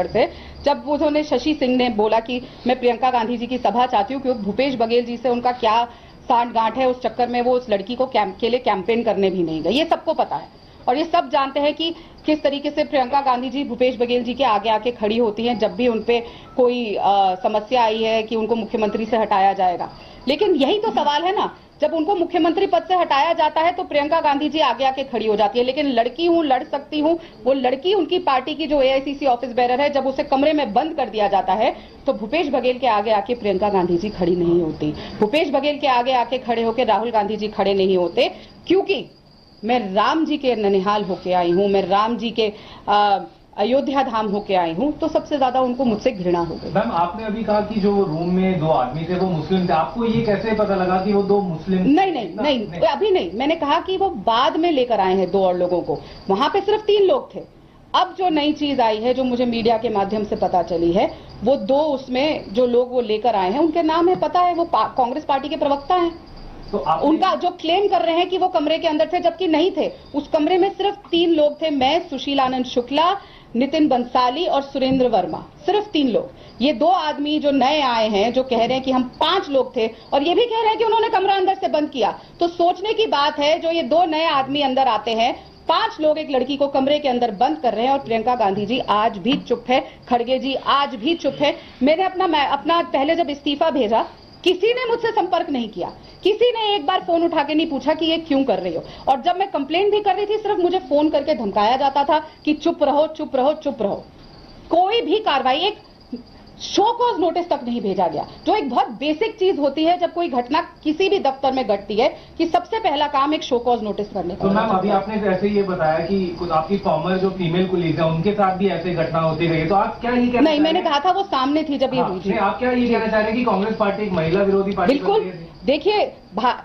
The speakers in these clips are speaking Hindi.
से जब उन्होंने शशि सिंह ने बोला कि मैं प्रियंका गांधी जी की सभा चाहती हूँ क्योंकि भूपेश बघेल जी से उनका क्या सांठ गांठ है, उस चक्कर में वो उस लड़की को के लिए कैंपेन करने भी नहीं गए। ये सबको पता है और ये सब जानते हैं कि किस तरीके से प्रियंका गांधी जी भूपेश बघेल जी के आगे आके खड़ी होती हैं जब भी उनपे कोई समस्या आई है कि उनको मुख्यमंत्री से हटाया जाएगा। लेकिन यही तो सवाल है ना, जब उनको मुख्यमंत्री पद से हटाया जाता है तो प्रियंका गांधी जी आगे आके खड़ी हो जाती है। लेकिन लड़की हूं, लड़ सकती हूं, वो लड़की उनकी पार्टी की जो एआईसीसी ऑफिस बेरर है, जब उसे कमरे में बंद कर दिया जाता है तो भूपेश बघेल के आगे आके प्रियंका गांधी जी खड़ी नहीं होती। भूपेश बघेल के आगे आके खड़े होकर राहुल गांधी जी खड़े नहीं होते, क्योंकि मैं राम जी के ननिहाल होके आई हूं, मैं राम जी के अयोध्या धाम होके आई हूं, तो सबसे ज्यादा उनको मुझसे घृणा हो गई। मैम, आपने अभी कहा कि जो रूम में 2 आदमी थे वो मुस्लिम थे, आपको ये कैसे पता लगा कि वो 2 मुस्लिम? नहीं, अभी नहीं। मैंने कहा कि वो बाद में लेकर आए हैं 2 और लोगों को, वहां पे सिर्फ 3 लोग थे। अब जो नई चीज आई है, जो मुझे मीडिया के माध्यम से पता चली है, वो 2 उसमें जो लोग वो लेकर आए हैं उनके नाम है, पता है, वो कांग्रेस पार्टी के प्रवक्ता हैं। तो उनका जो क्लेम कर रहे हैं कि वो कमरे के अंदर थे, जबकि नहीं थे। उस कमरे में सिर्फ 3 लोग थे, मैं, सुशील आनंद शुक्ला, नितिन बंसाली और सुरेंद्र वर्मा, सिर्फ 3 लोग। ये 2 आदमी जो नए आए हैं, जो कह रहे हैं कि हम 5 लोग थे, और ये भी कह रहे हैं कि उन्होंने कमरा अंदर से बंद किया। तो सोचने की बात है, जो ये 2 नए आदमी अंदर आते हैं, 5 लोग एक लड़की को कमरे के अंदर बंद कर रहे हैं और प्रियंका गांधी जी आज भी चुप है, खड़गे जी आज भी चुप है। मैंने अपना पहले जब इस्तीफा भेजा, किसी ने मुझसे संपर्क नहीं किया, किसी ने एक बार फोन उठा के नहीं पूछा कि ये क्यों कर रही हो। और जब मैं कंप्लेंट भी कर रही थी, सिर्फ मुझे फोन करके धमकाया जाता था कि चुप रहो, चुप रहो, चुप रहो। कोई भी कार्रवाई, एक शो कॉज नोटिस तक नहीं भेजा गया, जो एक बहुत बेसिक चीज होती है जब कोई घटना किसी भी दफ्तर में घटती है, कि सबसे पहला काम एक शो कॉज नोटिस करने का। तो मैम, अभी आपने ऐसे ये बताया कि कुछ आपकी फॉर्मर जो फीमेल कुलीग है उनके साथ भी ऐसे घटना होती रही, तो आप क्या ये नहीं, मैंने कहा था वो सामने थी जब ये हुई थी। आप क्या ये कहना चाह रहे हैं कि कांग्रेस पार्टी एक महिला विरोधी पार्टी? बिल्कुल। देखिए,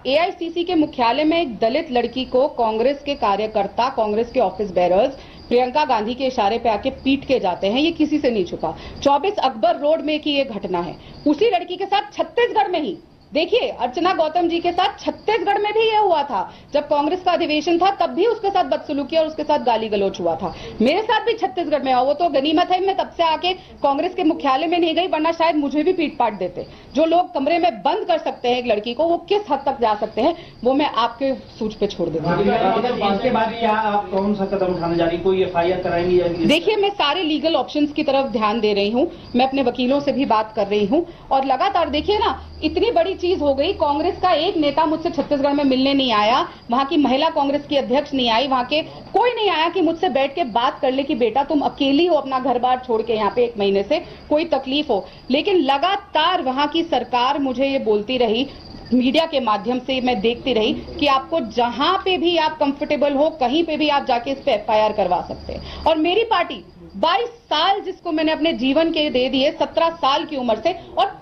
एआईसीसी के मुख्यालय में एक दलित लड़की को कांग्रेस के कार्यकर्ता, कांग्रेस के ऑफिस बेरर्स प्रियंका गांधी के इशारे पे आके पीट के जाते हैं, ये किसी से नहीं छुपा। 24 अकबर रोड में की ये घटना है। उसी लड़की के साथ छत्तीसगढ़ में ही, देखिए, अर्चना गौतम जी के साथ छत्तीसगढ़ में भी ये हुआ था। जब कांग्रेस का अधिवेशन था तब भी उसके साथ बदसलूकी और उसके साथ गाली गलौच हुआ था। मेरे साथ भी छत्तीसगढ़ में हुआ। वो तो गनीमत है मैं तब से आके कांग्रेस के मुख्यालय में नहीं गई, वरना शायद मुझे भी पीट पाट देते। जो लोग कमरे में बंद कर सकते हैं एक लड़की को, वो किस हद तक जा सकते हैं, वो मैं आपके सूझ पे छोड़ देती हूँ। इसके बाद क्या आप कौन सा कदम उठाने जा रही, कोई एफआईआर कराएंगी? देखिए, मैं सारे लीगल ऑप्शंस की तरफ ध्यान दे रही हूँ, मैं अपने वकीलों से भी बात कर रही हूँ और लगातार, देखिए ना, इतनी बड़ी चीज हो गई, कांग्रेस का एक नेता मुझसे छत्तीसगढ़ में मिलने नहीं आया, वहां की महिला कांग्रेस की अध्यक्ष नहीं आई, वहां के कोई नहीं आया कि मुझसे बैठ के बात कर ले कि बेटा तुम अकेली हो अपना घर बार छोड़ के यहाँ पे 1 महीने से, कोई तकलीफ हो। लेकिन लगातार वहां की सरकार मुझे ये बोलती रही, मीडिया के माध्यम से मैं देखती रही कि आपको जहां पे भी आप कंफर्टेबल हो, कहीं पे भी आप जाके इस पे एफआईआर करवा सकते हैं। और मेरी पार्टी 22 साल जिसको मैंने अपने जीवन के दे दिए, 17 साल की उम्र से, और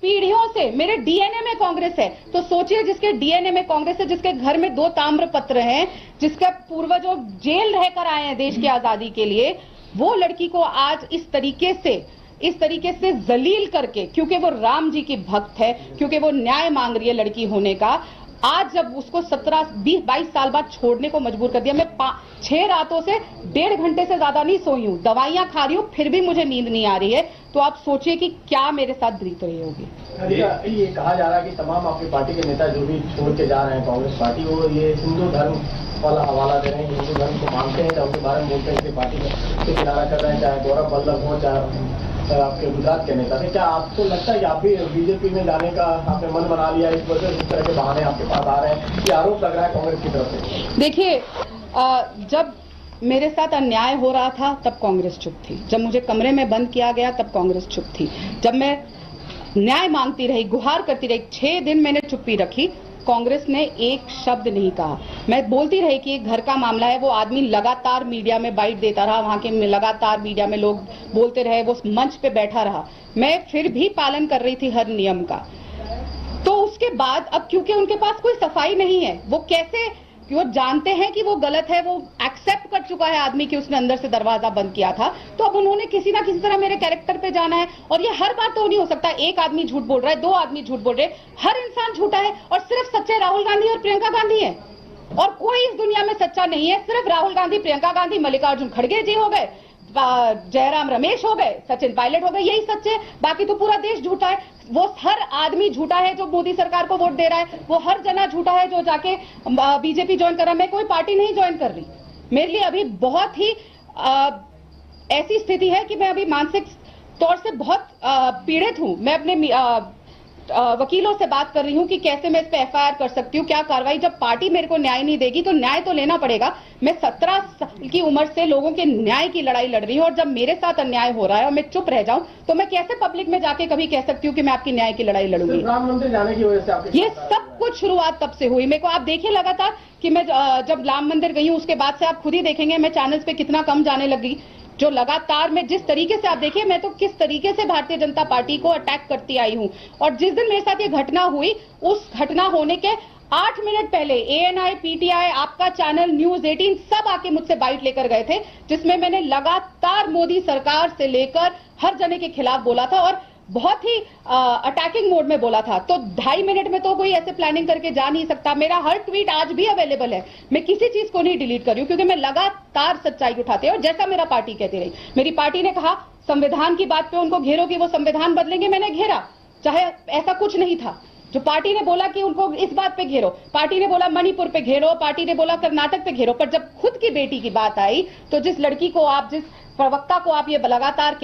पीढ़ियों से मेरे डीएनए में कांग्रेस है। तो सोचिए, जिसके डीएनए में कांग्रेस है, जिसके घर में 2 ताम्र पत्र हैं, जिसका पूर्वजों जेल रहकर आए हैं देश की आजादी के लिए, वो लड़की को आज इस तरीके से जलील करके, क्योंकि वो राम जी की भक्त है, क्योंकि वो न्याय मांग रही है लड़की होने का, आज जब उसको 22 साल बाद छोड़ने को मजबूर कर दिया। मैं 6 रातों से 1.5 घंटे से ज्यादा नहीं सोई हूँ, दवाइयां खा रही हूँ, फिर भी मुझे नींद नहीं आ रही है। तो आप सोचिए कि क्या मेरे साथ बीत रही होगी। ये कहा जा रहा है कि तमाम आपकी पार्टी के नेता जो भी छोड़ के जा रहे हैं कांग्रेस पार्टी, वो ये हिंदू धर्म वाला हवाला दे रहे हैं, हिंदू धर्म को मानते हैं, चाहे उनके बारे में बोलते हैं कि पार्टी से किनारा कर रहे हैं, चाहे गौरव वल्लभ हो, चाहे आपके गुजरात के नेता थे। क्या आपको लगता है कि आप भी बीजेपी में जाने का आपने मन बना लिया, इस वजह से इस तरह के बहाने आपके पास आ रहे हैं, ये आरोप लग रहा है कांग्रेस की तरफ से? देखिए, जब मेरे साथ अन्याय हो रहा था तब कांग्रेस चुप थी, जब मुझे कमरे में बंद किया गया तब कांग्रेस चुप थी, जब मैं न्याय मांगती रही, गुहार करती रही, 6 दिन मैंने चुप्पी रखी, कांग्रेस ने एक शब्द नहीं कहा। मैं बोलती रही कि घर का मामला है, वो आदमी लगातार मीडिया में बाइट देता रहा, वहां के लगातार मीडिया में लोग बोलते रहे, वो मंच पे बैठा रहा, मैं फिर भी पालन कर रही थी हर नियम का। तो उसके बाद अब क्योंकि उनके पास कोई सफाई नहीं है, वो कैसे, वो जानते हैं कि वो गलत है, वो एक्सेप्ट कर चुका है आदमी कि उसने अंदर से दरवाजा बंद किया था, तो अब उन्होंने किसी ना किसी तरह मेरे कैरेक्टर पे जाना है। और ये हर बार तो नहीं हो सकता, एक आदमी झूठ बोल रहा है, 2 आदमी झूठ बोल रहे हैं, हर इंसान झूठा है, और सिर्फ सच्चे राहुल गांधी और प्रियंका गांधी है, और कोई इस दुनिया में सच्चा नहीं है। सिर्फ राहुल गांधी, प्रियंका गांधी, मल्लिकार्जुन खड़गे जी हो गए, जयराम रमेश हो गए, सचिन पायलट हो गए, यही सच है। बाकी तो पूरा देश झूठा है। वो हर आदमी झूठा है जो मोदी सरकार को वोट दे रहा है। वो हर जना झूठा है जो जाके बीजेपी ज्वाइन कर रहा है। मैं कोई पार्टी नहीं ज्वाइन कर रही। मेरे लिए अभी बहुत ही ऐसी स्थिति है कि मैं अभी मानसिक तौर से बहुत पीड़ित हूं। मैं अपने वकीलों से बात कर रही हूं कि कैसे मैं इस पे एफआईआर कर सकती हूं, क्या कार्रवाई। जब पार्टी मेरे को न्याय नहीं देगी तो न्याय तो लेना पड़ेगा। मैं 17 साल की उम्र से लोगों के न्याय की लड़ाई लड़ रही हूं और जब मेरे साथ अन्याय हो रहा है और मैं चुप रह जाऊं तो मैं कैसे पब्लिक में जाके कभी कह सकती हूं कि मैं आपकी न्याय की लड़ाई लड़ूंगी। प्रधानमंत्री जाने की वजह से आपके ये सब कुछ शुरुआत तब से हुई। मेरे को आप देखिए लगातार कि मैं जब राम मंदिर गई हूं उसके बाद से आप खुद ही देखेंगे मैं चैनल्स पे कितना कम जाने लगी। जो लगातार मैं जिस तरीके से आप देखिए मैं तो किस तरीके से भारतीय जनता पार्टी को अटैक करती आई हूं। और जिस दिन मेरे साथ ये घटना हुई उस घटना होने के 8 मिनट पहले एएनआई, पीटीआई, आपका चैनल, न्यूज 18 सब आके मुझसे बाइट लेकर गए थे, जिसमें मैंने लगातार मोदी सरकार से लेकर हर जने के खिलाफ बोला था और बहुत ही अटैकिंग मोड में बोला था। तो 2.5 मिनट में तो कोई ऐसे प्लानिंग करके जा नहीं सकता। मेरा हर ट्वीट आज भी अवेलेबल है। मैं किसी चीज को नहीं डिलीट कर रही हूं क्योंकि मैं लगातार सच्चाई उठाते हैं और जैसा मेरा पार्टी कहती रही। मेरी पार्टी ने कहा संविधान की बात पे उनको घेरो कि वो संविधान बदलेंगे, मैंने घेरा, चाहे ऐसा कुछ नहीं था। जो पार्टी ने बोला कि उनको इस बात पे घेरो, पार्टी ने बोला मणिपुर पे घेरो, पार्टी ने बोला कर्नाटक पे घेरो, पर जब खुद की बेटी की बात आई तो जिस लड़की को आप, जिस प्रवक्ता को आप ये लगातार कह